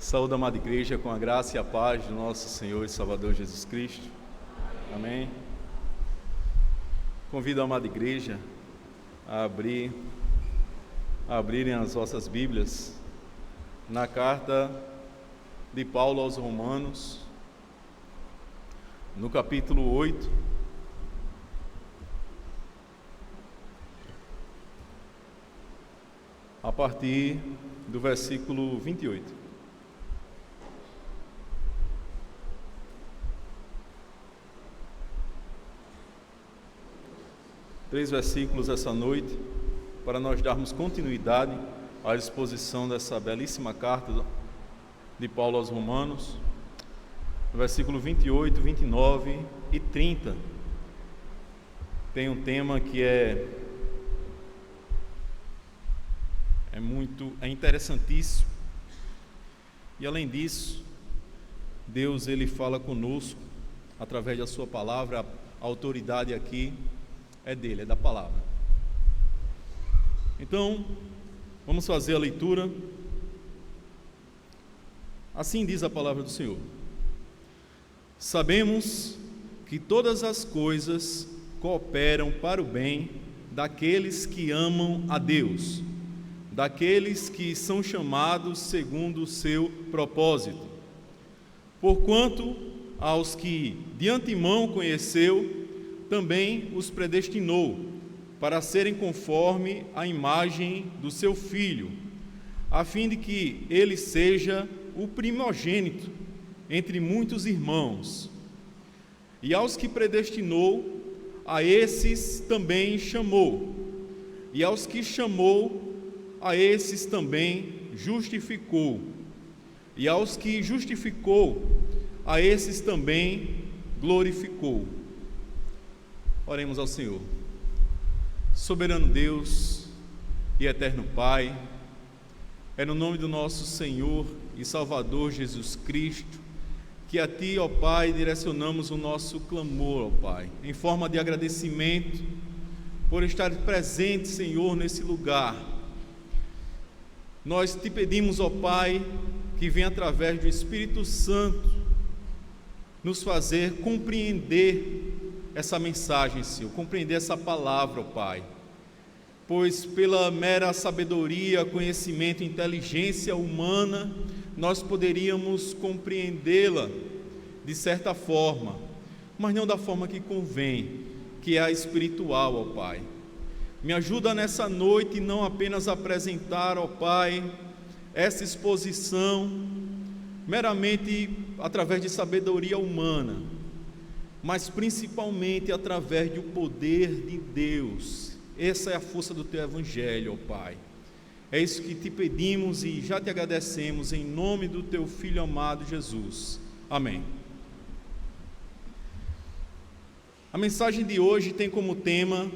Saúde, amada igreja, com a graça e a paz de nosso Senhor e Salvador Jesus Cristo. Amém. Convido a amada igreja a abrirem as vossas Bíblias na carta de Paulo aos Romanos, no capítulo 8, a partir do versículo 28. Três versículos essa noite, para nós darmos continuidade à exposição dessa belíssima carta de Paulo aos Romanos. No versículo 28, 29 e 30, tem um tema que é interessantíssimo. E além disso, Deus ele fala conosco através da sua palavra. A autoridade aqui é dele, é da palavra. Então, vamos fazer a leitura. Assim diz a palavra do Senhor: sabemos que todas as coisas cooperam para o bem daqueles que amam a Deus, daqueles que são chamados segundo o seu propósito. Porquanto aos que de antemão conheceu, também os predestinou para serem conforme a imagem do seu Filho, a fim de que ele seja o primogênito entre muitos irmãos. E aos que predestinou, a esses também chamou, e aos que chamou, a esses também justificou, e aos que justificou, a esses também glorificou. Oremos ao Senhor. Soberano Deus e eterno Pai, é no nome do nosso Senhor e Salvador Jesus Cristo que a Ti, ó Pai, direcionamos o nosso clamor, ó Pai, em forma de agradecimento por estar presente, Senhor, nesse lugar. Nós Te pedimos, ó Pai, que venha através do Espírito Santo nos fazer compreender essa mensagem, Senhor, compreender essa palavra, ó Pai, pois pela mera sabedoria, conhecimento, inteligência humana, nós poderíamos compreendê-la de certa forma, mas não da forma que convém, que é a espiritual, ó Pai. Me ajuda nessa noite não apenas a apresentar, ó Pai, essa exposição meramente através de sabedoria humana, mas principalmente através do poder de Deus. Essa é a força do Teu Evangelho, ó Pai. É isso que Te pedimos e já Te agradecemos em nome do Teu Filho amado Jesus. Amém. A mensagem de hoje tem como tema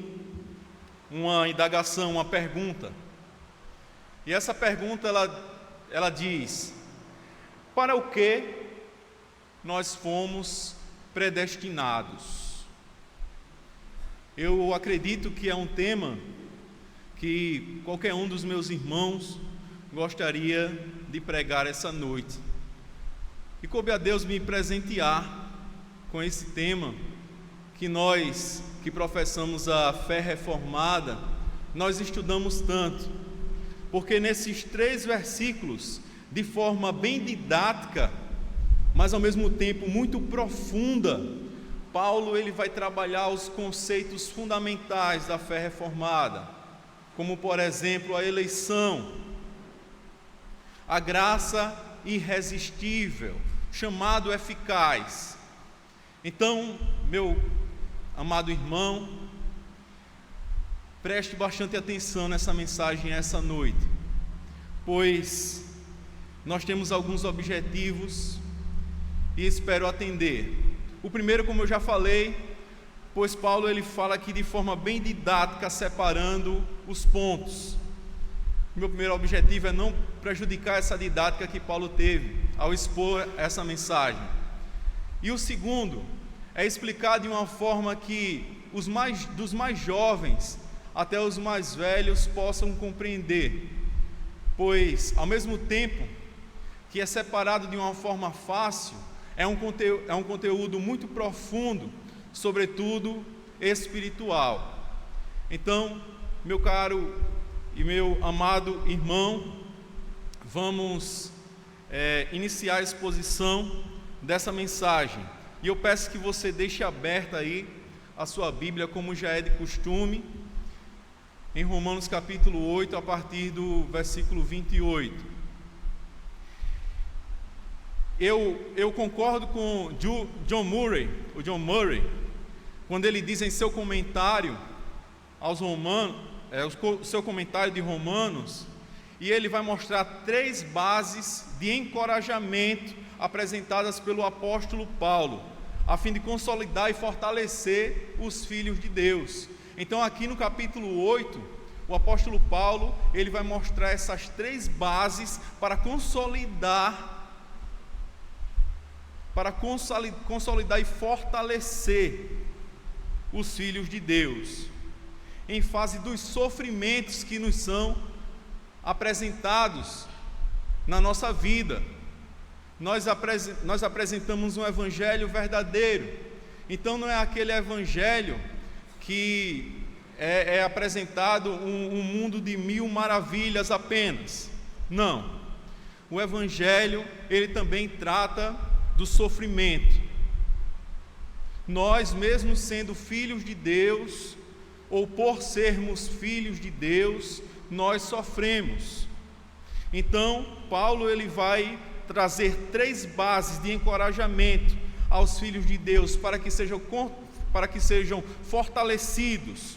uma indagação, uma pergunta. E essa pergunta, ela diz: para o que nós fomos predestinados? Eu acredito que é um tema que qualquer um dos meus irmãos gostaria de pregar essa noite. E coube a Deus me presentear com esse tema, que nós que professamos a fé reformada, nós estudamos tanto, porque nesses 3 versículos, de forma bem didática, mas ao mesmo tempo muito profunda, Paulo ele vai trabalhar os conceitos fundamentais da fé reformada, como por exemplo a eleição, a graça irresistível, chamado eficaz. Então, meu amado irmão, preste bastante atenção nessa mensagem essa noite, pois nós temos alguns objetivos e espero atender. O primeiro, como eu já falei, pois Paulo ele fala aqui de forma bem didática, separando os pontos. Meu primeiro objetivo é não prejudicar essa didática que Paulo teve ao expor essa mensagem. E o segundo é explicar de uma forma que dos mais jovens até os mais velhos possam compreender, pois ao mesmo tempo que é separado de uma forma fácil, é um conteúdo muito profundo, sobretudo espiritual. Então, meu caro e meu amado irmão, vamos iniciar a exposição dessa mensagem. E eu peço que você deixe aberta aí a sua Bíblia, como já é de costume, em Romanos capítulo 8, a partir do versículo 28. Eu concordo com John Murray, quando ele diz em seu comentário aos Romanos, seu comentário de Romanos, e ele vai mostrar 3 bases de encorajamento apresentadas pelo apóstolo Paulo, a fim de consolidar e fortalecer os filhos de Deus. Então, aqui no capítulo 8, o apóstolo Paulo, ele vai mostrar essas 3 bases para consolidar e fortalecer os filhos de Deus, em face dos sofrimentos que nos são apresentados na nossa vida. Nós apresentamos um evangelho verdadeiro, então não é aquele evangelho que é apresentado um mundo de 1000 maravilhas apenas. Não, o evangelho, ele também trata do sofrimento. Nós, mesmo sendo filhos de Deus, ou por sermos filhos de Deus, nós sofremos. Então, Paulo, ele vai trazer 3 bases de encorajamento aos filhos de Deus, para que sejam fortalecidos,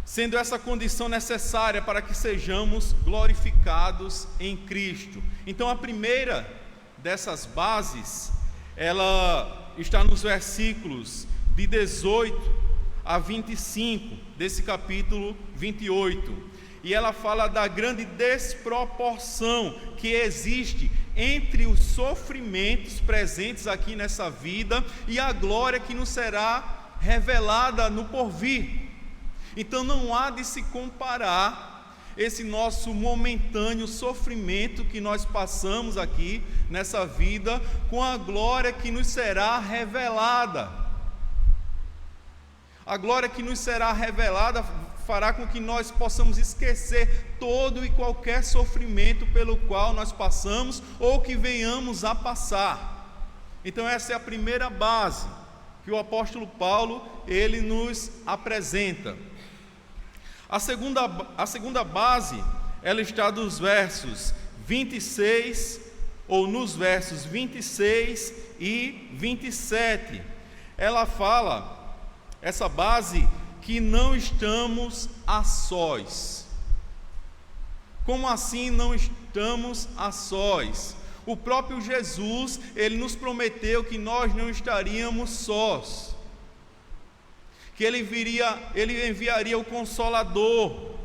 sendo essa condição necessária para que sejamos glorificados em Cristo. Então, a primeira dessas bases, ela está nos versículos de 18 a 25 desse capítulo 28, e ela fala da grande desproporção que existe entre os sofrimentos presentes aqui nessa vida e a glória que nos será revelada no porvir. Então não há de se comparar esse nosso momentâneo sofrimento que nós passamos aqui nessa vida com a glória que nos será revelada. A glória que nos será revelada fará com que nós possamos esquecer todo e qualquer sofrimento pelo qual nós passamos ou que venhamos a passar. Então essa é a primeira base que o apóstolo Paulo, ele nos apresenta. A segunda base, ela está nos versos 26, ou nos versos 26 e 27. Ela fala, essa base, que não estamos a sós. Como assim não estamos a sós? O próprio Jesus, ele nos prometeu que nós não estaríamos sós, que ele enviaria o Consolador,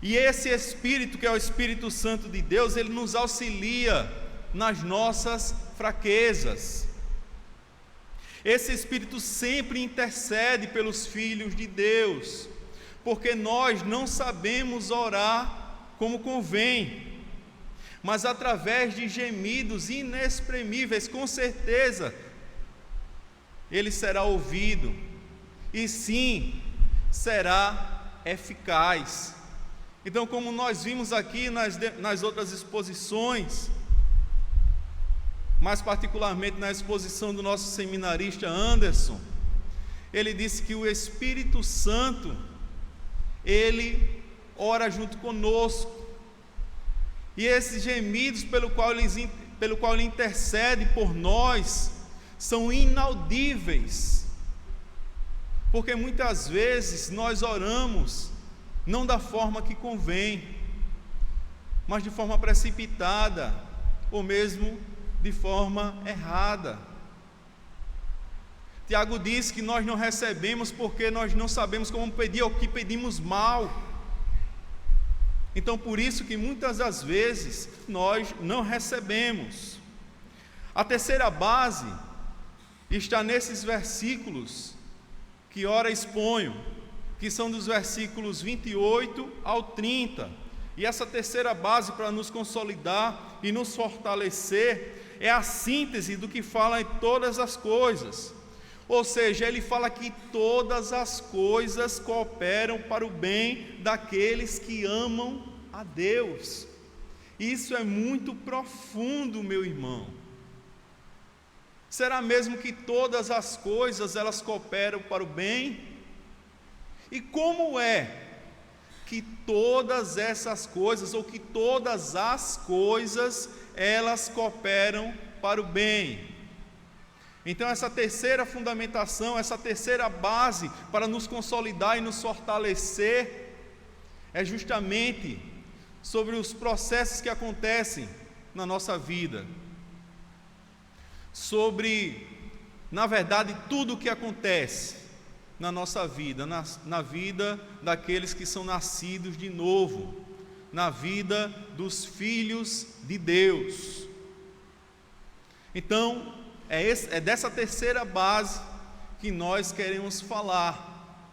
e esse Espírito, que é o Espírito Santo de Deus, ele nos auxilia nas nossas fraquezas. Esse Espírito sempre intercede pelos filhos de Deus, porque nós não sabemos orar como convém, mas através de gemidos inexprimíveis, com certeza, ele será ouvido, e sim, será eficaz. Então, como nós vimos aqui nas outras exposições, mais particularmente na exposição do nosso seminarista Anderson, ele disse que o Espírito Santo, ele ora junto conosco, e esses gemidos pelo qual ele intercede por nós, são inaudíveis, porque muitas vezes nós oramos não da forma que convém, mas de forma precipitada, ou mesmo de forma errada. Tiago diz que nós não recebemos porque nós não sabemos como pedir, ou que pedimos mal. Então, por isso que muitas das vezes nós não recebemos. A terceira base está nesses versículos que ora exponho, que são dos versículos 28 ao 30, E essa terceira base para nos consolidar e nos fortalecer é a síntese do que fala em todas as coisas. Ou seja, ele fala que todas as coisas cooperam para o bem daqueles que amam a Deus. Isso é muito profundo, meu irmão. Será mesmo que todas as coisas elas cooperam para o bem? E como é que todas essas coisas, ou que todas as coisas, elas cooperam para o bem? Então essa terceira fundamentação, essa terceira base para nos consolidar e nos fortalecer, é justamente sobre os processos que acontecem na nossa vida, sobre, na verdade, tudo o que acontece na nossa vida, na vida daqueles que são nascidos de novo, na vida dos filhos de Deus. Então, é dessa terceira base que nós queremos falar,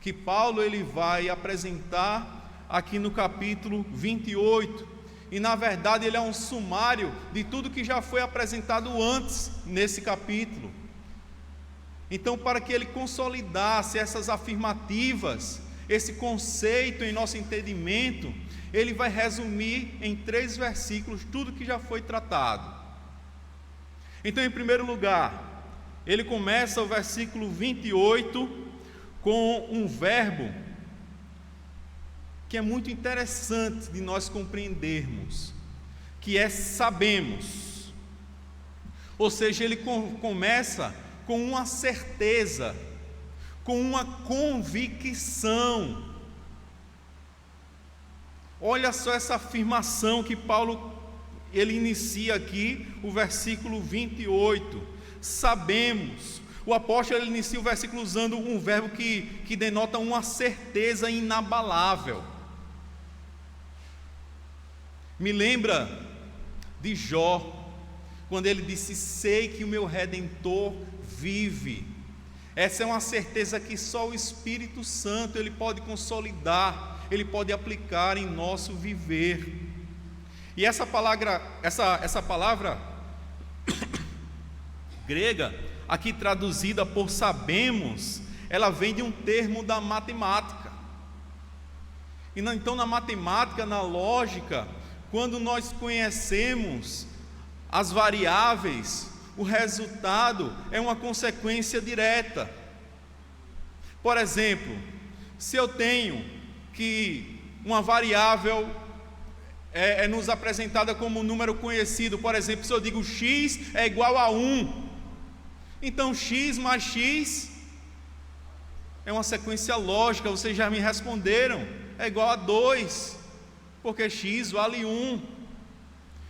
que Paulo ele vai apresentar aqui no capítulo 28, e na verdade ele é um sumário de tudo que já foi apresentado antes nesse capítulo. Então, para que ele consolidasse essas afirmativas, esse conceito em nosso entendimento, ele vai resumir em 3 versículos tudo que já foi tratado. Então, em primeiro lugar, ele começa o versículo 28 com um verbo que é muito interessante de nós compreendermos, que é sabemos. Ou seja, ele começa com uma certeza, com uma convicção. Olha só essa afirmação que Paulo ele inicia aqui, o versículo 28. Sabemos. O apóstolo ele inicia o versículo usando um verbo que denota uma certeza inabalável. Me lembra de Jó, quando ele disse: sei que o meu Redentor vive. Essa é uma certeza que só o Espírito Santo ele pode consolidar, ele pode aplicar em nosso viver. E essa palavra grega, aqui traduzida por sabemos, ela vem de um termo da matemática. E então na matemática, na lógica, quando nós conhecemos as variáveis, o resultado é uma consequência direta. Por exemplo, se eu tenho que uma variável é nos apresentada como um número conhecido, por exemplo, se eu digo x é igual a 1, então x mais x é uma sequência lógica, vocês já me responderam, é igual a 2, porque x vale 1.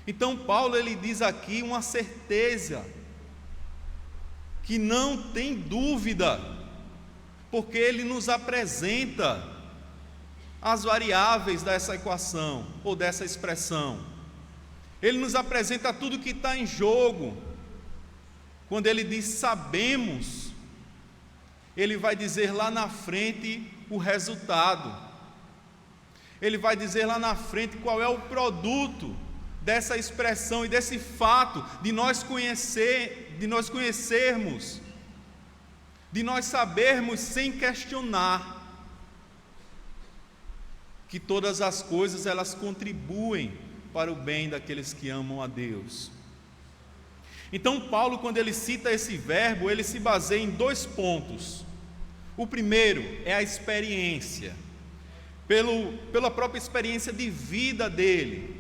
Então Paulo ele diz aqui uma certeza, que não tem dúvida, porque ele nos apresenta as variáveis dessa equação, ou dessa expressão. Ele nos apresenta tudo que está em jogo. Quando ele diz sabemos, ele vai dizer lá na frente o resultado. Ele vai dizer lá na frente qual é o produto dessa expressão e desse fato de nós conhecermos, de nós sabermos sem questionar que todas as coisas elas contribuem para o bem daqueles que amam a Deus. Então Paulo, quando ele cita esse verbo, ele se baseia em 2 pontos. O primeiro é a experiência, pela própria experiência de vida dele.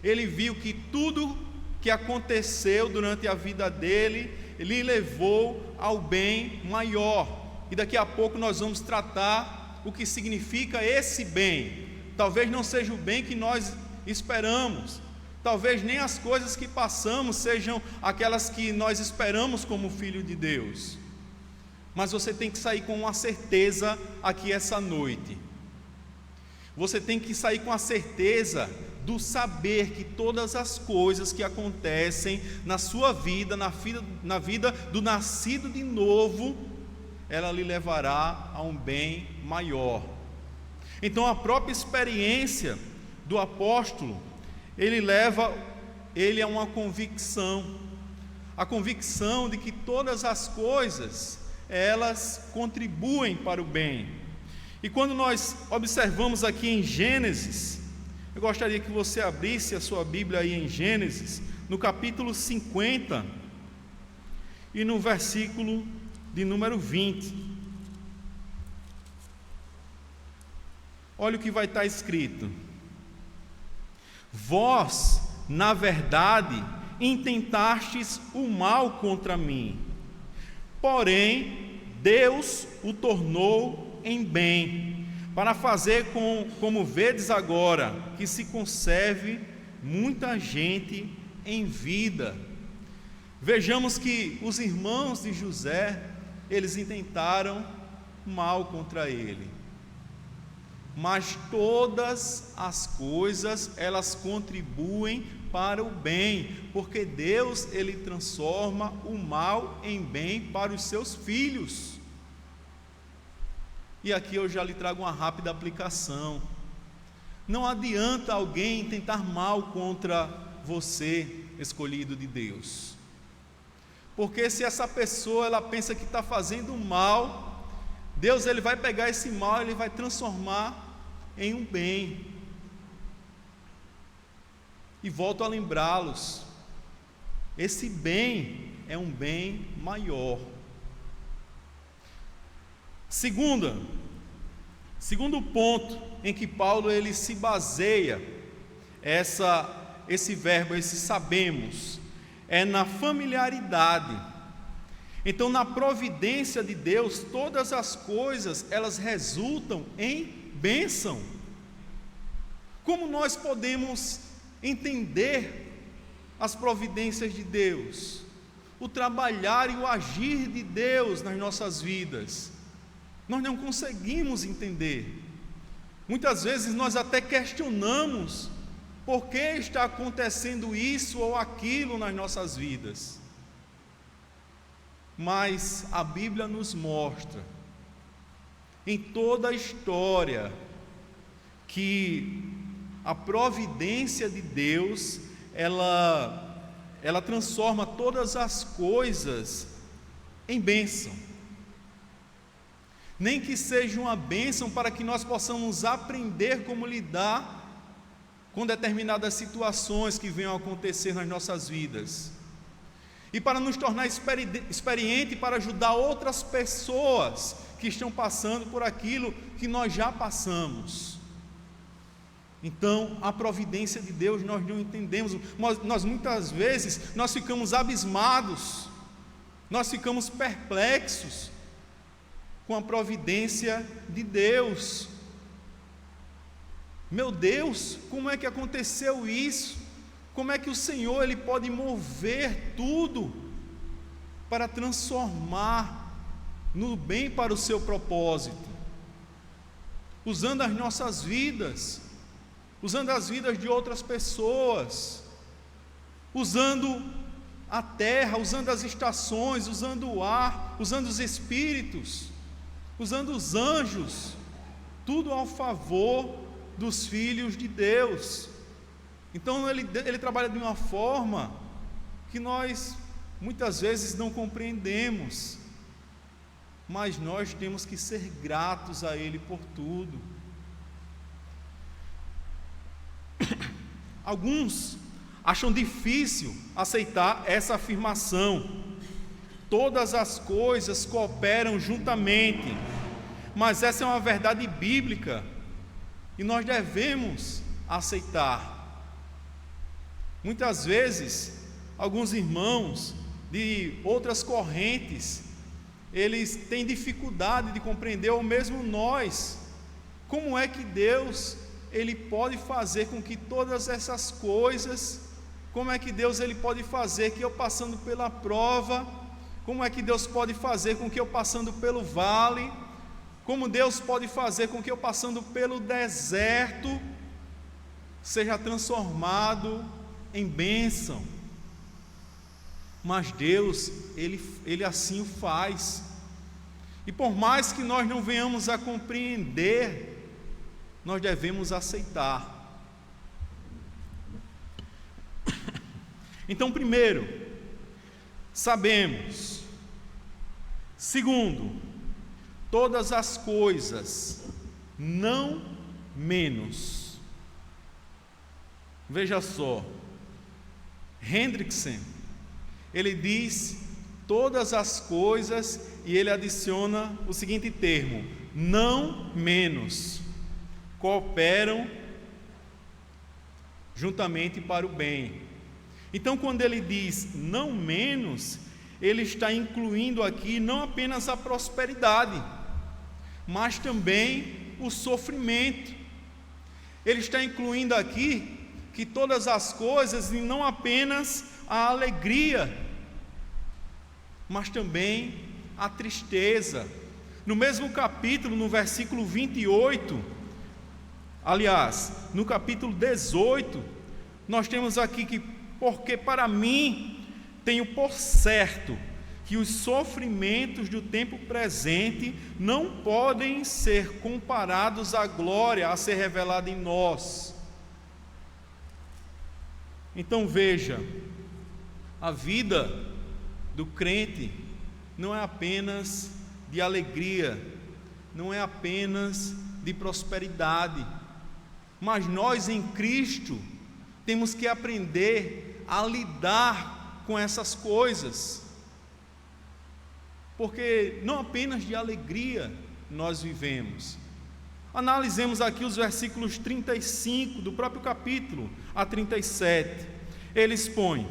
Ele viu que tudo que aconteceu durante a vida dele, lhe levou ao bem maior. E daqui a pouco nós vamos tratar o que significa esse bem. Talvez não seja o bem que nós esperamos, talvez nem as coisas que passamos sejam aquelas que nós esperamos como filho de Deus. Mas você tem que sair com uma certeza aqui essa noite. Você tem que sair com a certeza do saber que todas as coisas que acontecem na sua vida, na vida do nascido de novo, ela lhe levará a um bem maior. Então a própria experiência do apóstolo, ele leva ele a uma convicção, a convicção de que todas as coisas, elas contribuem para o bem. E quando nós observamos aqui em Gênesis, eu gostaria que você abrisse a sua Bíblia aí em Gênesis, no capítulo 50 e no versículo de número 20. Olha o que vai estar escrito: vós, na verdade, intentastes o mal contra mim, porém Deus o tornou em bem, para fazer como vedes agora, que se conserve muita gente em vida. Vejamos que os irmãos de José, eles intentaram mal contra ele, mas todas as coisas, elas contribuem para o bem, porque Deus, ele transforma o mal em bem para os seus filhos. E aqui eu já lhe trago uma rápida aplicação. Não adianta alguém tentar mal contra você, escolhido de Deus, porque se essa pessoa, ela pensa que está fazendo mal, Deus, ele vai pegar esse mal, ele vai transformar em um bem. E volto a lembrá-los, esse bem é um bem maior. Segundo ponto em que Paulo ele se baseia esse verbo, esse sabemos, é na familiaridade. Então, na providência de Deus, todas as coisas, elas resultam em bênção. Como nós podemos entender as providências de Deus, o trabalhar e o agir de Deus nas nossas vidas? Nós não conseguimos entender. Muitas vezes nós até questionamos por que está acontecendo isso ou aquilo nas nossas vidas. Mas a Bíblia nos mostra, em toda a história, que a providência de Deus, ela transforma todas as coisas em bênção. Nem que seja uma bênção para que nós possamos aprender como lidar com determinadas situações que venham a acontecer nas nossas vidas, e para nos tornar experiente para ajudar outras pessoas que estão passando por aquilo que nós já passamos. Então, a providência de Deus nós não entendemos, nós muitas vezes nós ficamos abismados, nós ficamos perplexos com a providência de Deus. Meu Deus, como é que aconteceu isso? Como é que o Senhor ele pode mover tudo para transformar no bem para o seu propósito, usando as nossas vidas, usando as vidas de outras pessoas, usando a terra, usando as estações, usando o ar, usando os espíritos, usando os anjos, tudo ao favor dos filhos de Deus. Então ele trabalha de uma forma que nós muitas vezes não compreendemos, mas nós temos que ser gratos a Ele por tudo. Alguns acham difícil aceitar essa afirmação: todas as coisas cooperam juntamente, mas essa é uma verdade bíblica e nós devemos aceitar. Muitas vezes, alguns irmãos de outras correntes, eles têm dificuldade de compreender, ou mesmo nós, como é que Deus ele pode fazer com que todas essas coisas, como é que Deus ele pode fazer que eu passando pela prova, como é que Deus pode fazer com que eu passando pelo vale, como Deus pode fazer com que eu passando pelo deserto seja transformado em bênção. Mas Deus, Ele assim o faz. E por mais que nós não venhamos a compreender nós devemos aceitar. Então, primeiro, sabemos. Segundo, todas as coisas, não menos. Veja só, Hendrickson, ele diz todas as coisas e ele adiciona o seguinte termo: não menos, cooperam juntamente para o bem. Então, quando ele diz não menos, ele está incluindo aqui não apenas a prosperidade, mas também o sofrimento. Ele está incluindo aqui que todas as coisas, e não apenas a alegria, mas também a tristeza. No mesmo capítulo, no versículo 28, aliás, no capítulo 18, nós temos aqui que, porque para mim tenho por certo que os sofrimentos do tempo presente não podem ser comparados à glória a ser revelada em nós. Então veja, a vida do crente não é apenas de alegria, não é apenas de prosperidade, mas nós em Cristo temos que aprender a lidar com essas coisas, porque não apenas de alegria nós vivemos. Analisemos aqui os versículos 35 do próprio capítulo a 37. Ele expõe: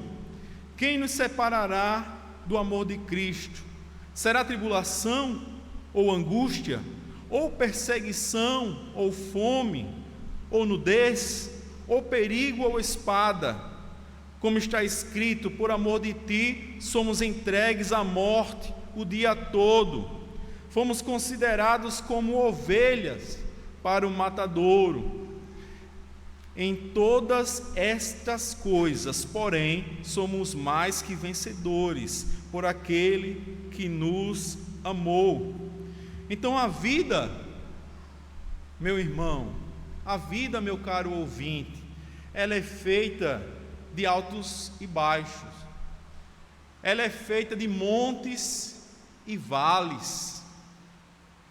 quem nos separará do amor de Cristo? Será tribulação ou angústia, ou perseguição, ou fome, ou nudez, ou perigo, ou espada? Como está escrito: por amor de ti somos entregues à morte o dia todo, fomos considerados como ovelhas para o matadouro. Em todas estas coisas, porém, somos mais que vencedores por aquele que nos amou. Então a vida, meu irmão, a vida, meu caro ouvinte, ela é feita de altos e baixos, ela é feita de montes e vales,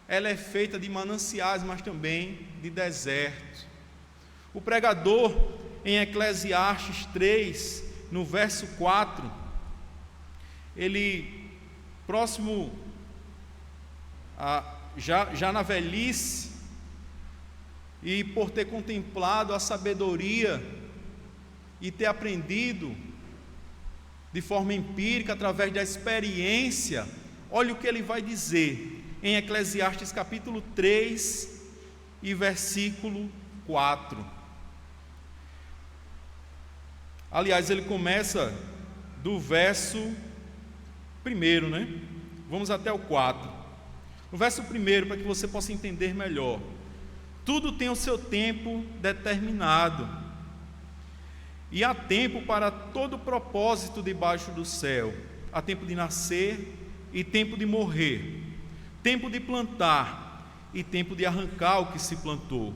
ela é feita de mananciais, mas também de desertos. O pregador, em Eclesiastes 3, no verso 4, ele, próximo já na velhice, e por ter contemplado a sabedoria e ter aprendido de forma empírica, através da experiência, olha o que ele vai dizer em Eclesiastes capítulo 3 e versículo 4. Aliás, ele começa do verso 1, né? Vamos até o 4. O verso 1, para que você possa entender melhor. Tudo tem o seu tempo determinado, e há tempo para todo propósito debaixo do céu. Há tempo de nascer e tempo de morrer, tempo de plantar e tempo de arrancar o que se plantou,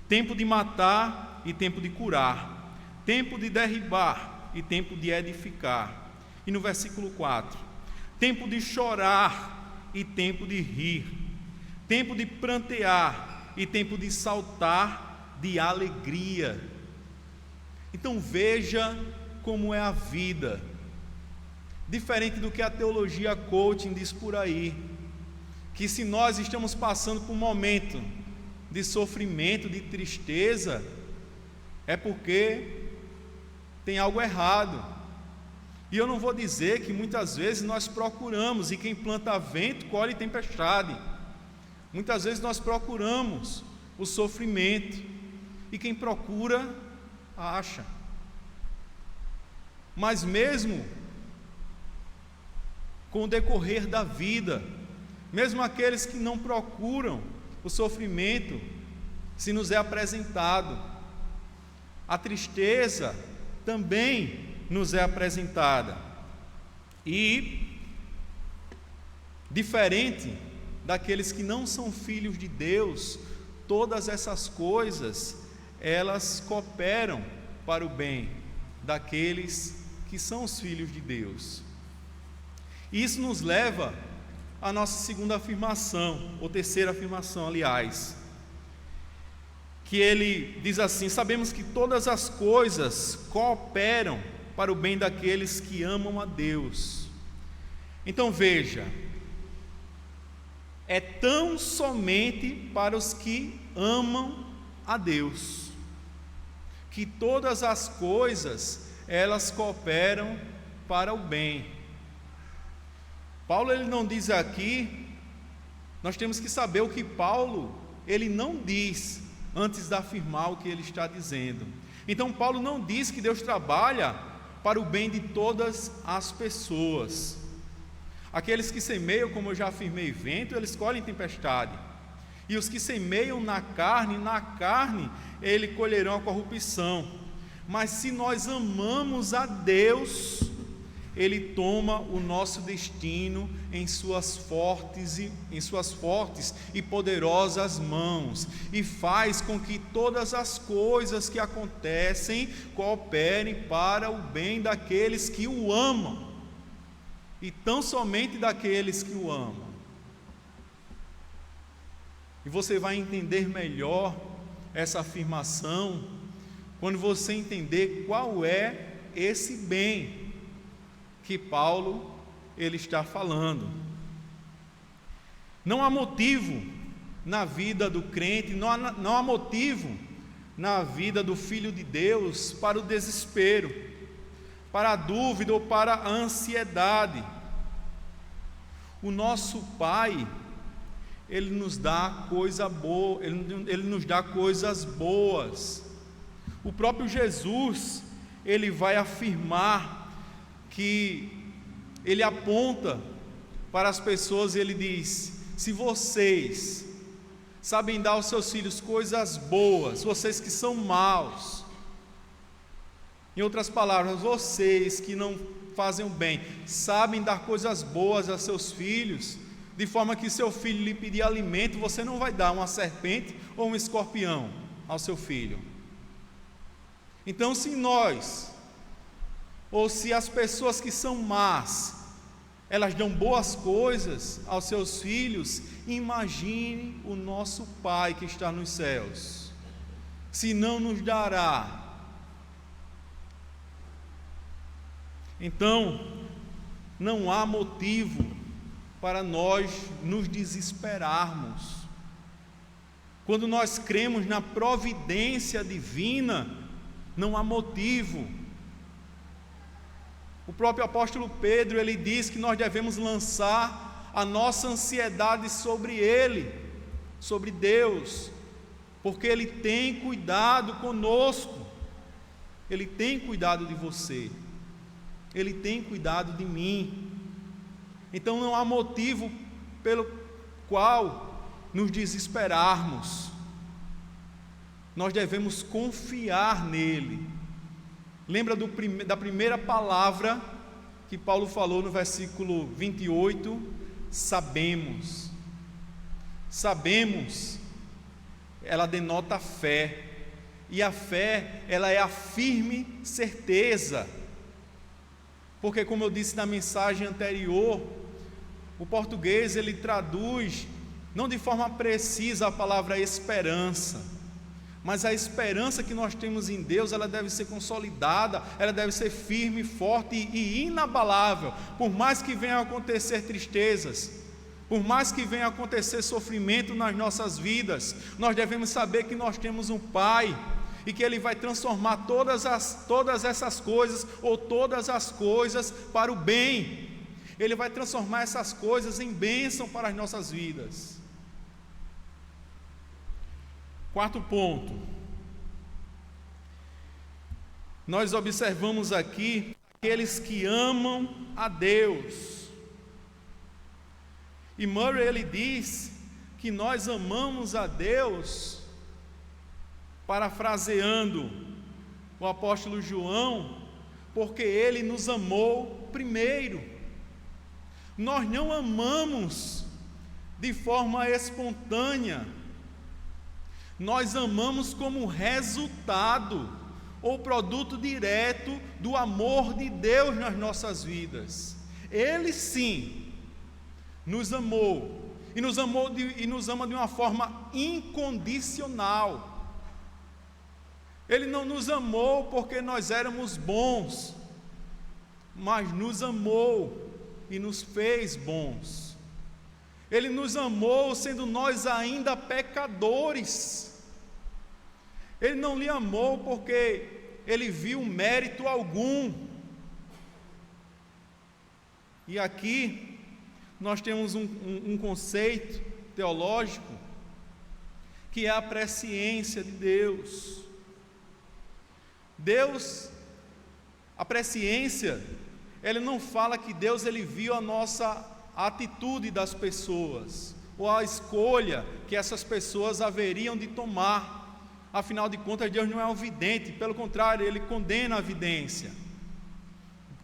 tempo de matar e tempo de curar, tempo de derribar e tempo de edificar. E no versículo 4, tempo de chorar e tempo de rir, tempo de prantear e tempo de saltar de alegria. Então veja como é a vida, diferente do que a teologia coaching diz por aí, que se nós estamos passando por um momento de sofrimento, de tristeza, é porque tem algo errado. E eu não vou dizer que muitas vezes nós procuramos, e quem planta vento colhe tempestade. Muitas vezes nós procuramos o sofrimento, e quem procura, acha. Mas mesmo com o decorrer da vida, mesmo aqueles que não procuram o sofrimento, se nos é apresentado, a tristeza também nos é apresentada. E diferente daqueles que não são filhos de Deus, todas essas coisas, elas cooperam para o bem daqueles que são os filhos de Deus. Isso nos leva à nossa segunda afirmação, ou terceira afirmação, aliás, que ele diz assim: sabemos que todas as coisas cooperam para o bem daqueles que amam a Deus. Então veja, é tão somente para os que amam a Deus, que todas as coisas, elas cooperam para o bem. Paulo, ele não diz aqui, nós temos que saber o que Paulo, ele não diz antes de afirmar o que ele está dizendo. Então Paulo não diz que Deus trabalha para o bem de todas as pessoas. Aqueles que semeiam, como eu já afirmei, vento, eles colhem tempestade. E os que semeiam na carne, eles colherão a corrupção. Mas se nós amamos a Deus, Ele toma o nosso destino em suas fortes e poderosas mãos, e faz com que todas as coisas que acontecem cooperem para o bem daqueles que o amam, e tão somente daqueles que o amam. E você vai entender melhor essa afirmação quando você entender qual é esse bem que Paulo ele está falando. Não há motivo na vida do crente, não há motivo na vida do Filho de Deus para o desespero, para a dúvida ou para a ansiedade. O nosso Pai, Ele nos dá coisa boa, Ele nos dá coisas boas. O próprio Jesus, Ele vai afirmar que Ele aponta para as pessoas e Ele diz: se vocês sabem dar aos seus filhos coisas boas, vocês que são maus, em outras palavras, vocês que não fazem o bem, sabem dar coisas boas a seus filhos, de forma que seu filho lhe pedir alimento, você não vai dar uma serpente ou um escorpião ao seu filho. Então, se nós, ou se as pessoas que são más, elas dão boas coisas aos seus filhos, imagine o nosso Pai que está nos céus, se não nos dará. Então, não há motivo para nós nos desesperarmos. Quando nós cremos na providência divina, não há motivo. O próprio apóstolo Pedro, ele diz que nós devemos lançar a nossa ansiedade sobre Ele, sobre Deus, porque Ele tem cuidado conosco, Ele tem cuidado de você, Ele tem cuidado de mim. Então não há motivo pelo qual nos desesperarmos. Nós devemos confiar nele. Lembra da primeira palavra que Paulo falou no versículo 28? Sabemos. Sabemos, ela denota fé. E a fé, ela é a firme certeza. Porque, como eu disse na mensagem anterior, o português ele traduz não de forma precisa a palavra esperança, mas a esperança que nós temos em Deus, ela deve ser consolidada, ela deve ser firme, forte e inabalável. Por mais que venham a acontecer tristezas, por mais que venha a acontecer sofrimento nas nossas vidas, nós devemos saber que nós temos um Pai e que Ele vai transformar todas essas coisas, ou todas as coisas para o bem. Ele vai transformar essas coisas em bênção para as nossas vidas. Quarto ponto, nós observamos aqui aqueles que amam a Deus. E Murray ele diz que nós amamos a Deus, parafraseando o apóstolo João, porque Ele nos amou primeiro. Nós não amamos de forma espontânea. Nós amamos como resultado ou produto direto do amor de Deus nas nossas vidas. Ele sim nos amou e nos ama de uma forma incondicional. Ele não nos amou porque nós éramos bons, mas nos amou e nos fez bons. Ele nos amou sendo nós ainda pecadores. Ele não lhe amou porque ele viu mérito algum. E aqui nós temos um conceito teológico que é a presciência de Deus. Deus, a presciência, ele não fala que Deus ele viu a nossa atitude das pessoas, ou a escolha que essas pessoas haveriam de tomar. Afinal de contas, Deus não é um vidente, pelo contrário, Ele condena a vidência.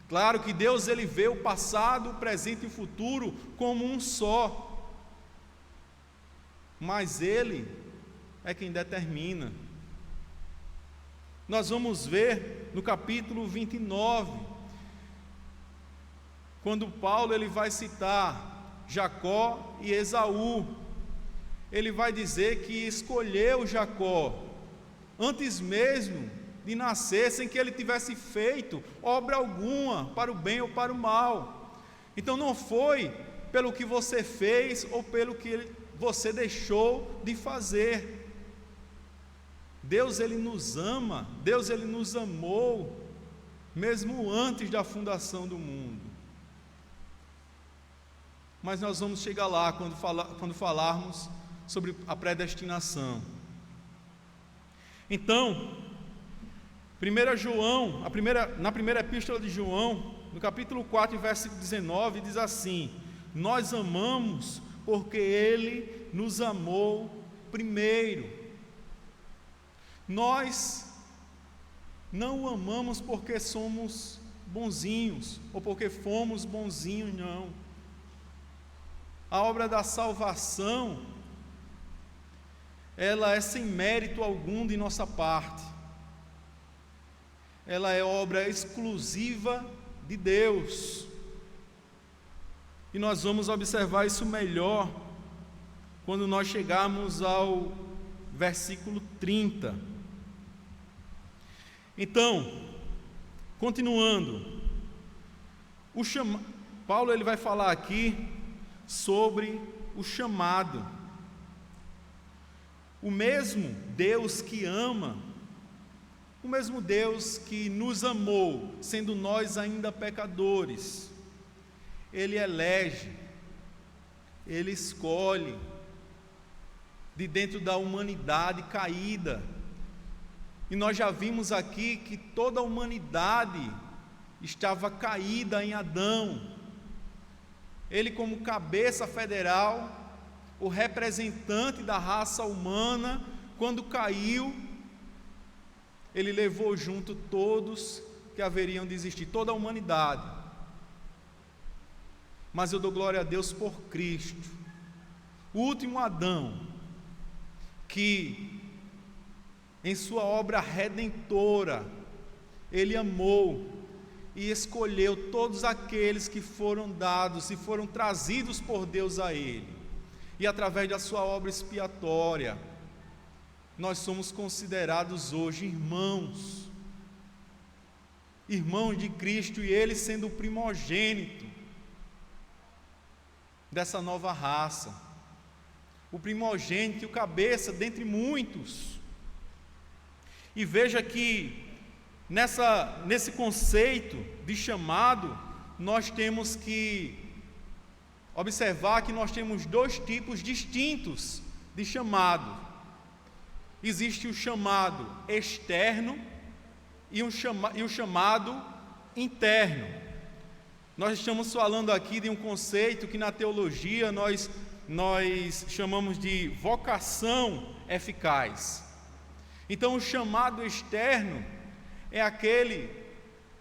Claro que Deus ele vê o passado, o presente e o futuro como um só, mas Ele é quem determina. Nós vamos ver no capítulo 29, quando Paulo ele vai citar Jacó e Esaú, ele vai dizer que escolheu Jacó antes mesmo de nascer, sem que ele tivesse feito obra alguma, para o bem ou para o mal. Então não foi pelo que você fez ou pelo que você deixou de fazer. Deus ele nos ama, Deus ele nos amou, mesmo antes da fundação do mundo. Mas nós vamos chegar lá quando falarmos sobre a predestinação. Então, na primeira epístola de João, no capítulo 4, versículo 19, diz assim: nós amamos porque Ele nos amou primeiro. Nós não o amamos porque somos bonzinhos, ou porque fomos bonzinhos, não. A obra da salvação, ela é sem mérito algum de nossa parte. Ela é obra exclusiva de Deus. E nós vamos observar isso melhor quando nós chegarmos ao versículo 30. Então, continuando, Paulo ele vai falar aqui sobre o chamado. O mesmo Deus que ama, o mesmo Deus que nos amou, sendo nós ainda pecadores, Ele elege, Ele escolhe, de dentro da humanidade caída. E nós já vimos aqui que toda a humanidade estava caída em Adão. Ele, como cabeça federal, o representante da raça humana, quando caiu, ele levou junto todos que haveriam de existir, toda a humanidade. Mas eu dou glória a Deus por Cristo, o último Adão, que em sua obra redentora, ele amou e escolheu todos aqueles que foram dados e foram trazidos por Deus a ele. E através da sua obra expiatória, nós somos considerados hoje irmãos de Cristo, e Ele sendo o primogênito dessa nova raça, o primogênito e o cabeça dentre muitos. E veja que nesse conceito de chamado, nós temos que observar que nós temos dois tipos distintos de chamado. Existe o chamado externo e o chamado interno. Nós estamos falando aqui de um conceito que na teologia nós chamamos de vocação eficaz. Então o chamado externo é aquele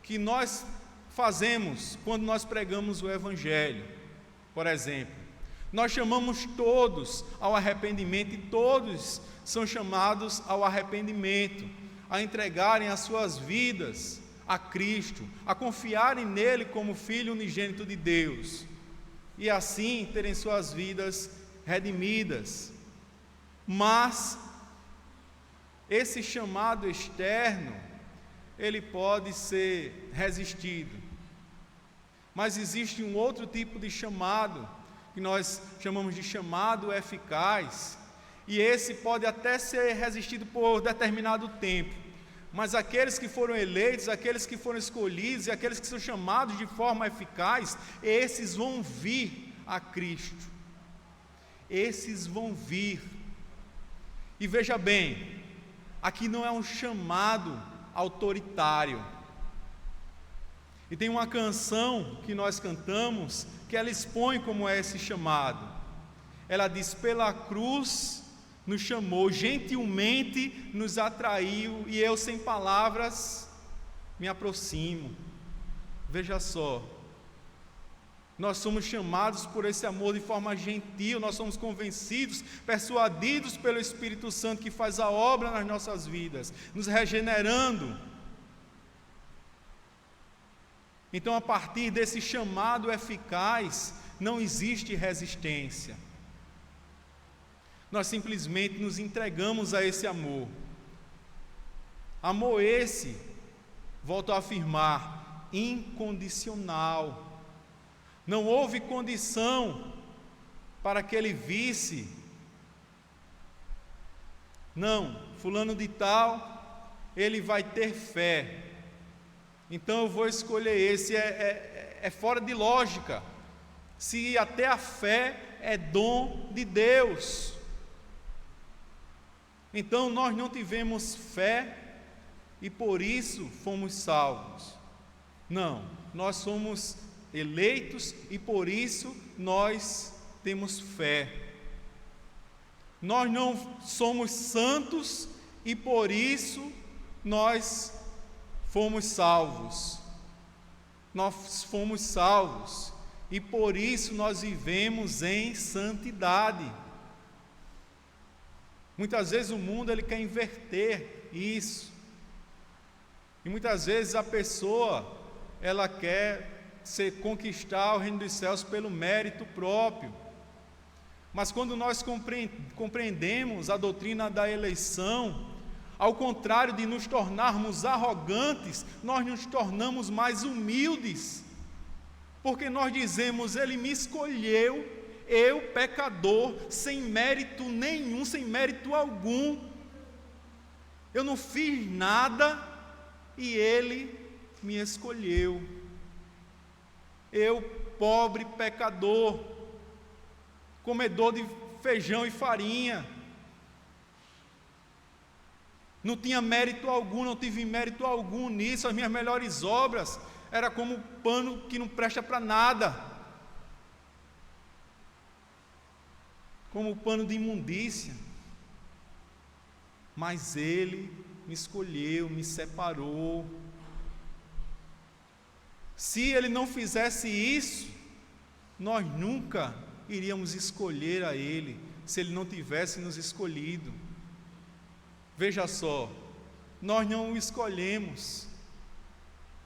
que nós fazemos quando nós pregamos o Evangelho. Por exemplo, Nós chamamos todos ao arrependimento, e todos são chamados ao arrependimento, a entregarem as suas vidas a Cristo, a confiarem nele como Filho unigênito de Deus, e assim terem suas vidas redimidas. Mas esse chamado externo, ele pode ser resistido. Mas existe um outro tipo de chamado, que nós chamamos de chamado eficaz, e esse pode até ser resistido por determinado tempo, mas aqueles que foram eleitos, aqueles que foram escolhidos e aqueles que são chamados de forma eficaz, esses vão vir a Cristo, esses vão vir. E veja bem, aqui não é um chamado autoritário. E tem uma canção que nós cantamos, que ela expõe como é esse chamado. Ela diz: pela cruz nos chamou, gentilmente nos atraiu, e eu sem palavras me aproximo. Veja só, nós somos chamados por esse amor de forma gentil, nós somos convencidos, persuadidos pelo Espírito Santo que faz a obra nas nossas vidas, nos regenerando. Então, a partir desse chamado eficaz, não existe resistência. Nós simplesmente nos entregamos a esse amor. Amor esse, volto a afirmar, incondicional. Não houve condição para que ele visse: não, fulano de tal, ele vai ter fé, então eu vou escolher esse. É fora de lógica, se até a fé é dom de Deus. Então nós não tivemos fé e por isso fomos salvos. Não, nós somos eleitos e por isso nós temos fé. Nós não somos santos e por isso nós fomos salvos. Nós fomos salvos e por isso nós vivemos em santidade. Muitas vezes o mundo ele quer inverter isso. E muitas vezes a pessoa ela quer conquistar o reino dos céus pelo mérito próprio. Mas quando nós compreendemos a doutrina da eleição, ao contrário de nos tornarmos arrogantes, nós nos tornamos mais humildes, porque nós dizemos: ele me escolheu, eu pecador, sem mérito nenhum, sem mérito algum, eu não fiz nada e ele me escolheu. Eu, pobre pecador, comedor de feijão e farinha, não tinha mérito algum, não tive mérito algum nisso. As minhas melhores obras era como pano que não presta para nada, como pano de imundícia. Mas ele me escolheu, me separou. Se ele não fizesse isso, nós nunca iríamos escolher a ele, se ele não tivesse nos escolhido. Veja só, nós não o escolhemos,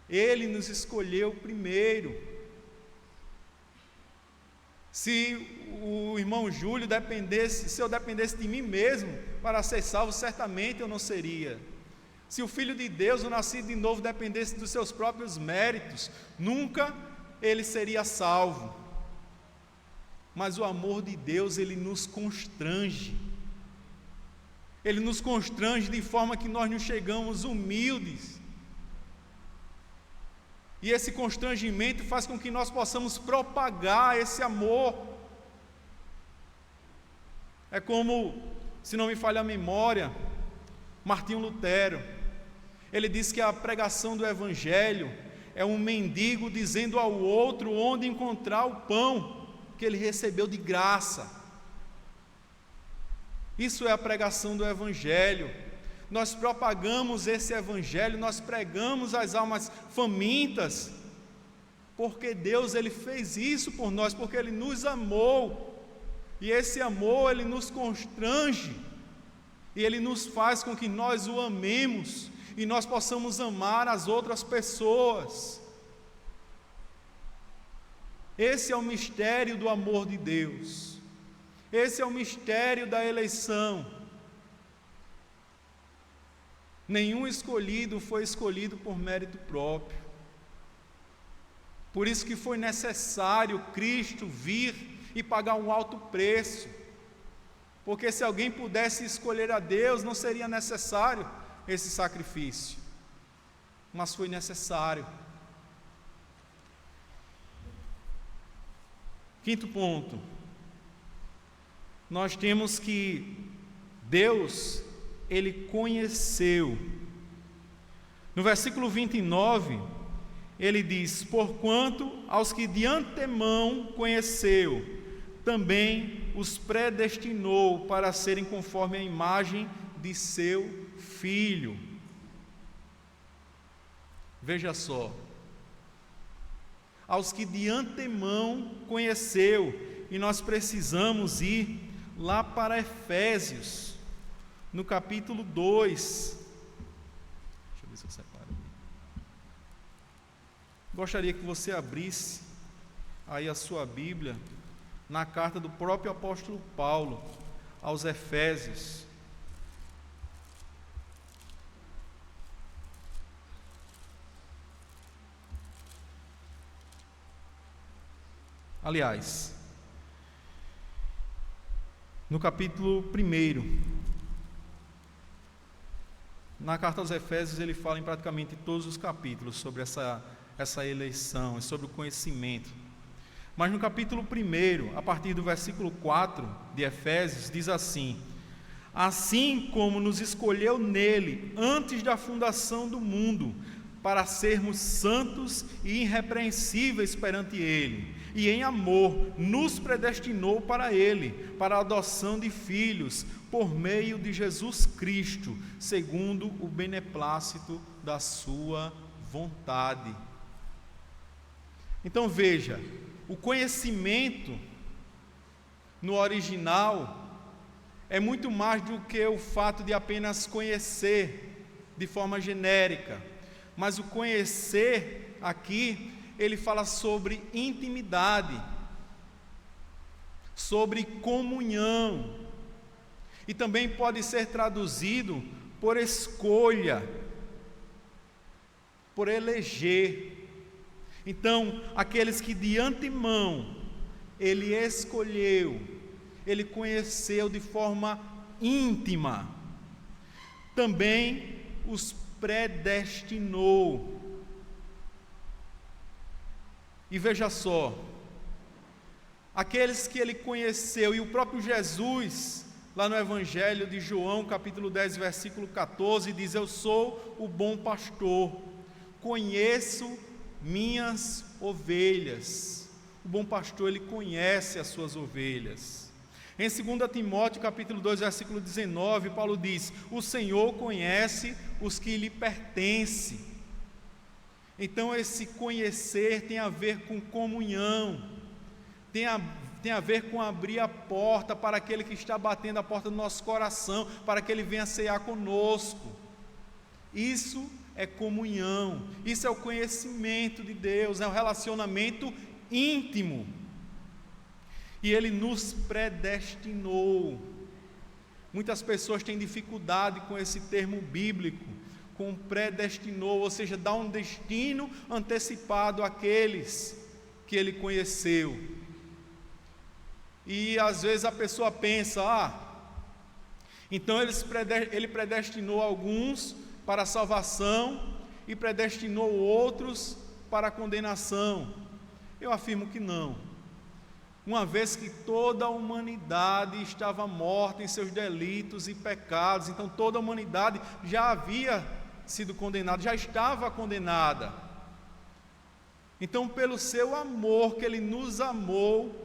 ele nos escolheu primeiro. Se o irmão Júlio dependesse, se eu dependesse de mim mesmo para ser salvo, certamente eu não seria. Se o Filho de Deus, o nascido de novo, dependesse dos seus próprios méritos, nunca ele seria salvo. Mas o amor de Deus, ele nos constrange. Ele nos constrange de forma que nós nos chegamos humildes. E esse constrangimento faz com que nós possamos propagar esse amor. É como, se não me falha a memória, Martinho Lutero. Ele diz que a pregação do Evangelho é um mendigo dizendo ao outro onde encontrar o pão que ele recebeu de graça. Isso é a pregação do Evangelho. Nós propagamos esse Evangelho, nós pregamos às almas famintas, porque Deus ele fez isso por nós, porque Ele nos amou. E esse amor, ele nos constrange, e ele nos faz com que nós o amemos, e nós possamos amar as outras pessoas. Esse é o mistério do amor de Deus. Esse é o mistério da eleição. Nenhum escolhido foi escolhido por mérito próprio. Por isso que foi necessário Cristo vir e pagar um alto preço. Porque se alguém pudesse escolher a Deus, não seria necessário esse sacrifício. Mas foi necessário. Quinto ponto. Nós temos que Deus, Ele conheceu. No versículo 29, ele diz: porquanto aos que de antemão conheceu, também os predestinou para serem conforme a imagem de seu Filho. Veja só, aos que de antemão conheceu, e nós precisamos ir lá para Efésios, no capítulo 2. Deixa eu ver se eu separo aqui. Gostaria que você abrisse aí a sua Bíblia na carta do próprio apóstolo Paulo aos Efésios. Aliás, no capítulo 1, na carta aos Efésios, ele fala em praticamente todos os capítulos sobre essa eleição, sobre o conhecimento. Mas no capítulo 1, a partir do versículo 4 de Efésios, diz assim: assim como nos escolheu nele antes da fundação do mundo, para sermos santos e irrepreensíveis perante ele, e em amor nos predestinou para ele, para a adoção de filhos, por meio de Jesus Cristo, segundo o beneplácito da sua vontade. Então veja, o conhecimento no original é muito mais do que o fato de apenas conhecer de forma genérica, mas o conhecer aqui, ele fala sobre intimidade, sobre comunhão, e também pode ser traduzido por escolha, por eleger. Então, aqueles que de antemão ele escolheu, ele conheceu de forma íntima, também os predestinou. E veja só, aqueles que ele conheceu, e o próprio Jesus, lá no Evangelho de João, capítulo 10, versículo 14, diz: eu sou o bom pastor, conheço minhas ovelhas. O bom pastor, ele conhece as suas ovelhas. Em 2 Timóteo, capítulo 2, versículo 19, Paulo diz: o Senhor conhece os que lhe pertencem. Então esse conhecer tem a ver com comunhão, tem a ver com abrir a porta para aquele que está batendo a porta do nosso coração, para que ele venha cear conosco. Isso é comunhão, isso é o conhecimento de Deus, é um relacionamento íntimo. E ele nos predestinou. Muitas pessoas têm dificuldade com esse termo bíblico, com predestinou, ou seja, dá um destino antecipado àqueles que ele conheceu. E às vezes a pessoa pensa: então ele predestinou alguns para a salvação e predestinou outros para a condenação. Eu afirmo que não. Uma vez que toda a humanidade estava morta em seus delitos e pecados, então toda a humanidade já havia sido condenada, já estava condenada. Então, pelo seu amor, que ele nos amou,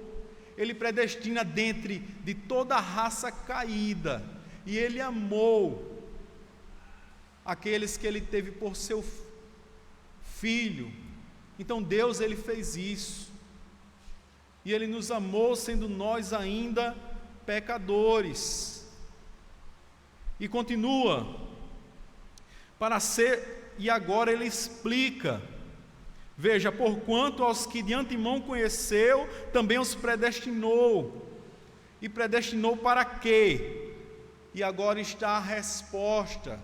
ele predestina dentre de toda a raça caída, e ele amou aqueles que ele teve por seu filho. Então Deus, ele fez isso, e ele nos amou sendo nós ainda pecadores. E continua, e agora ele explica, veja, porquanto aos que de antemão conheceu, também os predestinou. E predestinou para quê? E agora está a resposta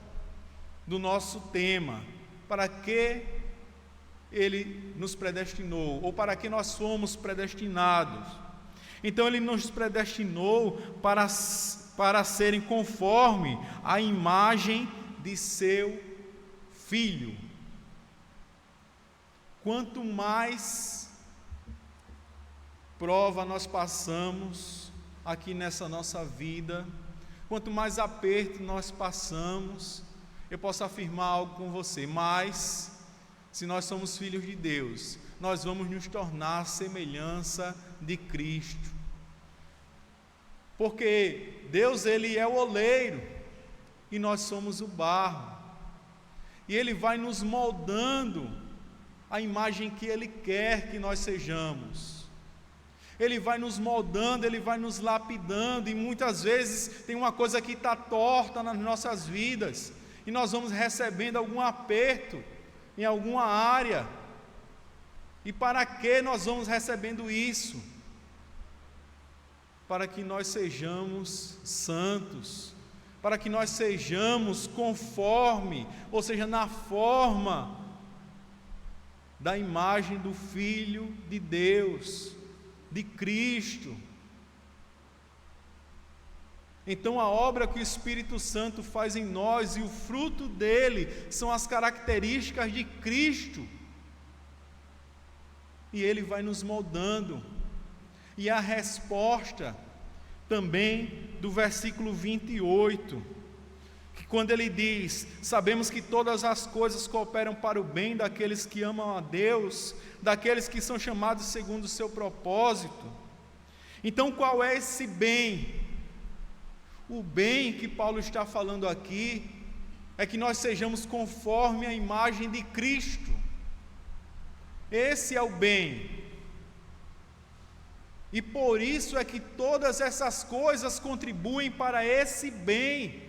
do nosso tema. Para que ele nos predestinou? Ou para que nós fomos predestinados? Então ele nos predestinou para serem conforme a imagem de seu Filho. Quanto mais prova nós passamos aqui nessa nossa vida, quanto mais aperto nós passamos, eu posso afirmar algo com você, mas se nós somos filhos de Deus, nós vamos nos tornar a semelhança de Cristo. Porque Deus, Ele é o oleiro e nós somos o barro. E Ele vai nos moldando a imagem que Ele quer que nós sejamos. Ele vai nos moldando, Ele vai nos lapidando, e muitas vezes tem uma coisa que está torta nas nossas vidas, e nós vamos recebendo algum aperto em alguma área. E para que nós vamos recebendo isso? Para que nós sejamos santos, para que nós sejamos conforme, ou seja, na forma da imagem do Filho de Deus, de Cristo. Então a obra que o Espírito Santo faz em nós, e o fruto dele, são as características de Cristo, e ele vai nos moldando. E a resposta também do versículo 28, que quando ele diz: sabemos que todas as coisas cooperam para o bem daqueles que amam a Deus, daqueles que são chamados segundo o seu propósito. Então qual é esse bem? O bem que Paulo está falando aqui é que nós sejamos conforme a imagem de Cristo. Esse é o bem. E por isso é que todas essas coisas contribuem para esse bem,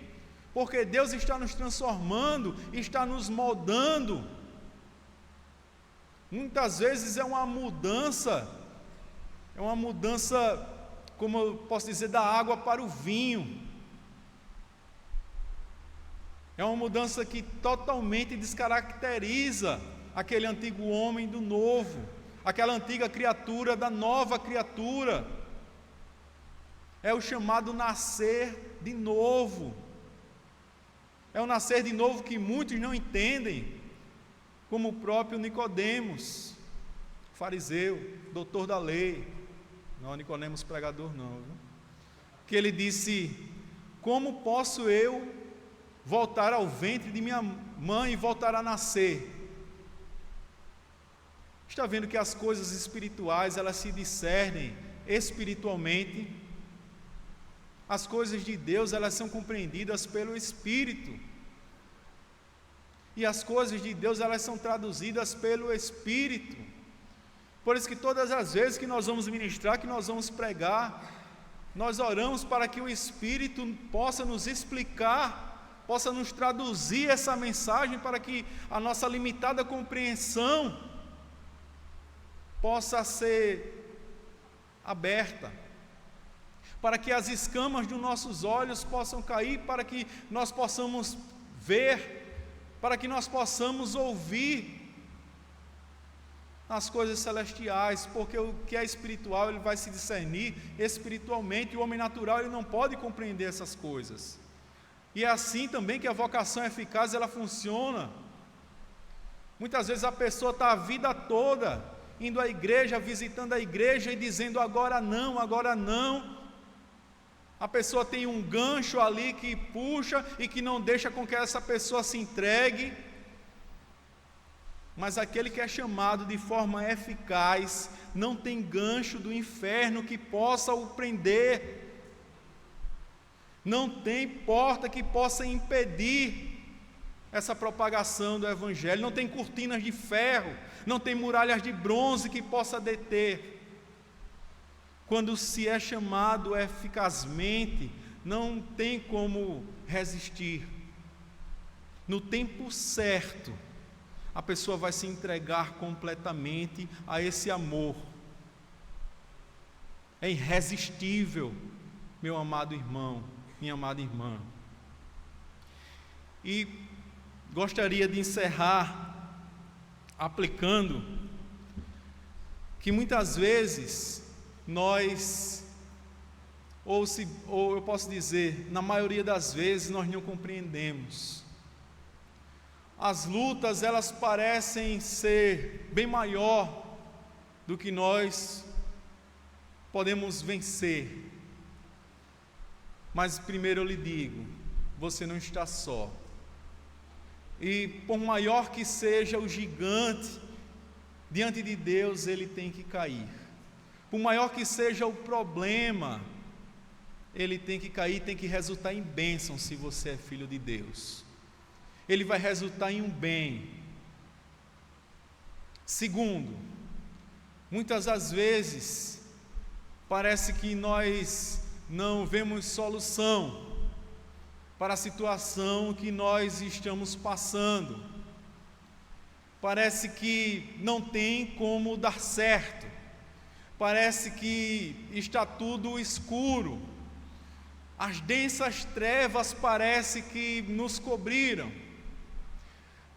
porque Deus está nos transformando, está nos moldando. Muitas vezes é uma mudança, como eu posso dizer, da água para o vinho. É uma mudança que totalmente descaracteriza aquele antigo homem do novo, aquela antiga criatura da nova criatura. É o chamado nascer de novo. É o nascer de novo que muitos não entendem, como o próprio Nicodemos, fariseu, doutor da lei. Não é Nicodemos pregador não, viu? Que ele disse: como posso eu voltar ao ventre de minha mãe e voltar a nascer? Está vendo que as coisas espirituais, elas se discernem espiritualmente. As coisas de Deus, elas são compreendidas pelo Espírito. E as coisas de Deus, elas são traduzidas pelo Espírito. Por isso que todas as vezes que nós vamos ministrar, que nós vamos pregar, nós oramos para que o Espírito possa nos explicar, possa nos traduzir essa mensagem, para que a nossa limitada compreensão possa ser aberta, para que as escamas dos nossos olhos possam cair, para que nós possamos ver, para que nós possamos ouvir as coisas celestiais, porque o que é espiritual ele vai se discernir espiritualmente, e o homem natural ele não pode compreender essas coisas. E é assim também que a vocação eficaz ela funciona. Muitas vezes a pessoa está a vida toda indo à igreja, visitando a igreja e dizendo agora não, agora não. A pessoa tem um gancho ali que puxa e que não deixa com que essa pessoa se entregue. Mas aquele que é chamado de forma eficaz não tem gancho do inferno que possa o prender, não tem porta que possa impedir essa propagação do Evangelho, não tem cortinas de ferro, não tem muralhas de bronze que possa deter. quando se é chamado eficazmente, não tem como resistir. No tempo certo, a pessoa vai se entregar completamente a esse amor. É irresistível, meu amado irmão, minha amada irmã. E gostaria de encerrar aplicando que muitas vezes nós, ou eu posso dizer, na maioria das vezes nós não compreendemos. As lutas, elas parecem ser bem maior do que nós podemos vencer. Mas primeiro eu lhe digo, você não está só. E por maior que seja o gigante, diante de Deus ele tem que cair. Por maior que seja o problema, ele tem que cair, tem que resultar em bênção se você é filho de Deus. Ele vai resultar em um bem. Segundo, muitas das vezes parece que nós não vemos solução para a situação que nós estamos passando. Parece que não tem como dar certo. Parece que está tudo escuro. As densas trevas parece que nos cobriram.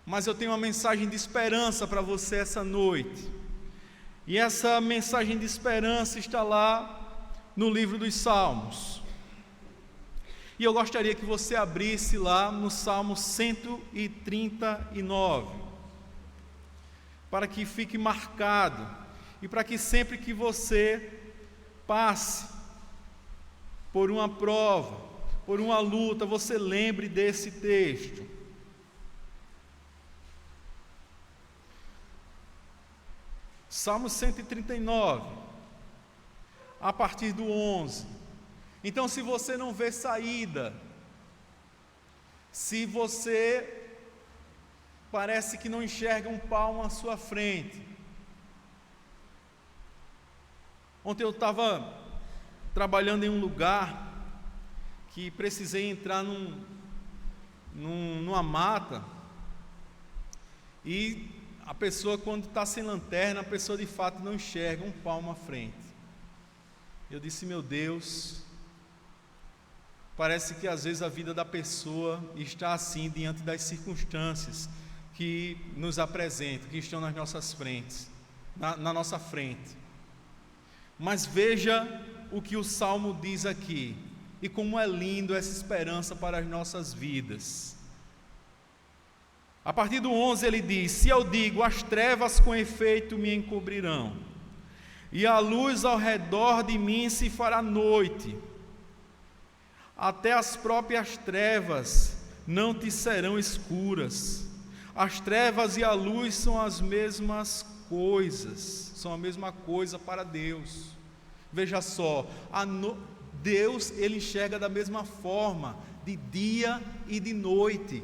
Mas eu tenho uma mensagem de esperança para você essa noite. E essa mensagem de esperança está lá no livro dos Salmos. E eu gostaria que você abrisse lá no Salmo 139, para que fique marcado e para que sempre que você passe por uma prova, por uma luta, você lembre desse texto. Salmo 139, a partir do 11. Então, se você não vê saída, se você parece que não enxerga um palmo à sua frente. Ontem eu estava trabalhando em um lugar que precisei entrar numa mata, e a pessoa, quando está sem lanterna, a pessoa de fato não enxerga um palmo à frente. Eu disse, meu Deus, parece que às vezes a vida da pessoa está assim diante das circunstâncias que nos apresentam, que estão nas nossas frentes, na nossa frente. Mas veja o que o Salmo diz aqui, e como é lindo essa esperança para as nossas vidas. A partir do 11 ele diz, se eu digo, as trevas com efeito me encobrirão, e a luz ao redor de mim se fará noite, até as próprias trevas não te serão escuras. As trevas e a luz são as mesmas coisas, são a mesma coisa para Deus. Veja só, Deus ele enxerga da mesma forma, de dia e de noite.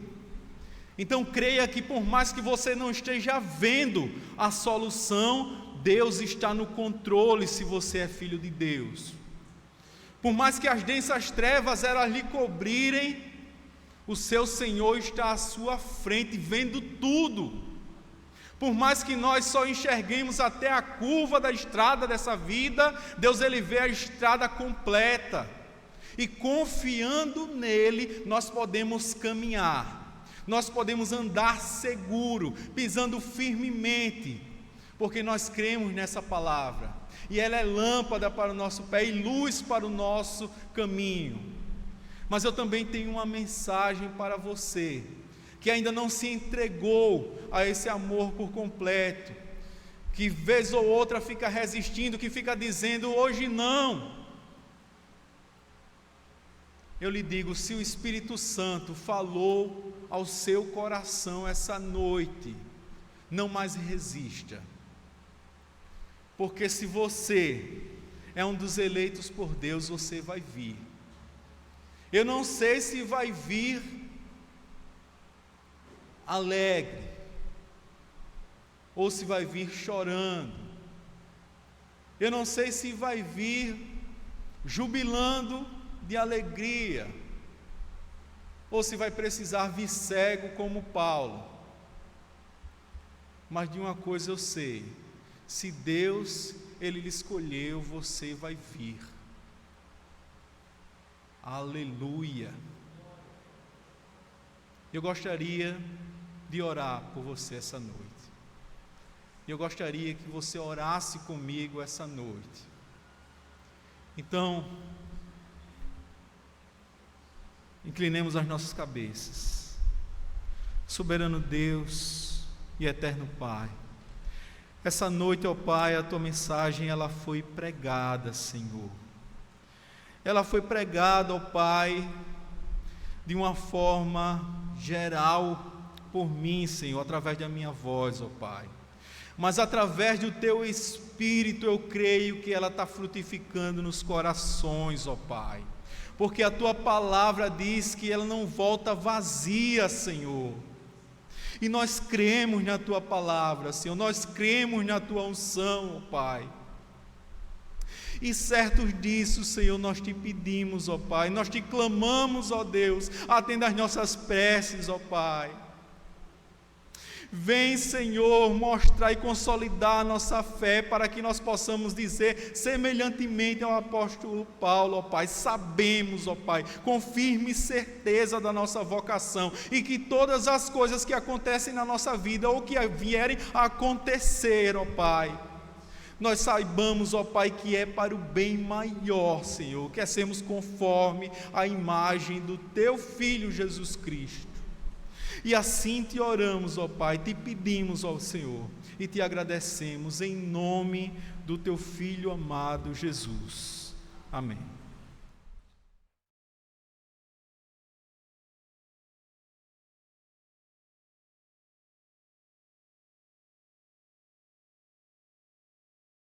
Então creia que por mais que você não esteja vendo a solução, Deus está no controle se você é filho de Deus. Por mais que as densas trevas elas lhe cobrirem, o seu Senhor está à sua frente, vendo tudo. Por mais que nós só enxerguemos até a curva da estrada dessa vida, Deus ele vê a estrada completa. E confiando nele, nós podemos caminhar, nós podemos andar seguro, pisando firmemente, porque nós cremos nessa palavra. E ela é lâmpada para o nosso pé e luz para o nosso caminho. Mas eu também tenho uma mensagem para você, que ainda não se entregou a esse amor por completo, que vez ou outra fica resistindo, que fica dizendo, hoje não. Eu lhe digo, se o Espírito Santo falou ao seu coração essa noite, não mais resista. Porque se você é um dos eleitos por Deus, você vai vir. Eu não sei se vai vir alegre, ou se vai vir chorando, Eu não sei se vai vir jubilando de alegria, ou se vai precisar vir cego como Paulo. Mas de uma coisa eu sei: se Deus, Ele lhe escolheu, você vai vir. Aleluia! Eu gostaria de orar por você essa noite. Eu gostaria que você orasse comigo essa noite. Então, inclinemos as nossas cabeças. Soberano Deus e eterno Pai, essa noite, ó Pai, a Tua mensagem, ela foi pregada, Senhor. Ela foi pregada, ó Pai, de uma forma geral por mim, Senhor, através da minha voz, ó Pai. Mas através do Teu Espírito, eu creio que ela está frutificando nos corações, ó Pai. Porque a Tua palavra diz que ela não volta vazia, Senhor. E nós cremos na Tua palavra, Senhor. Nós cremos na Tua unção, ó Pai. E certos disso, Senhor, nós Te pedimos, ó Pai. Nós Te clamamos, ó Deus. Atenda as nossas preces, ó Pai. Vem, Senhor, mostrar e consolidar a nossa fé, para que nós possamos dizer, semelhantemente ao apóstolo Paulo, ó Pai, sabemos, ó Pai, com firme certeza da nossa vocação, e que todas as coisas que acontecem na nossa vida, ou que vierem a acontecer, ó Pai, nós saibamos, ó Pai, que é para o bem maior, Senhor, que é sermos conforme a imagem do Teu Filho Jesus Cristo. E assim Te oramos, ó Pai, Te pedimos, ó Senhor, e Te agradecemos em nome do Teu Filho amado Jesus. Amém.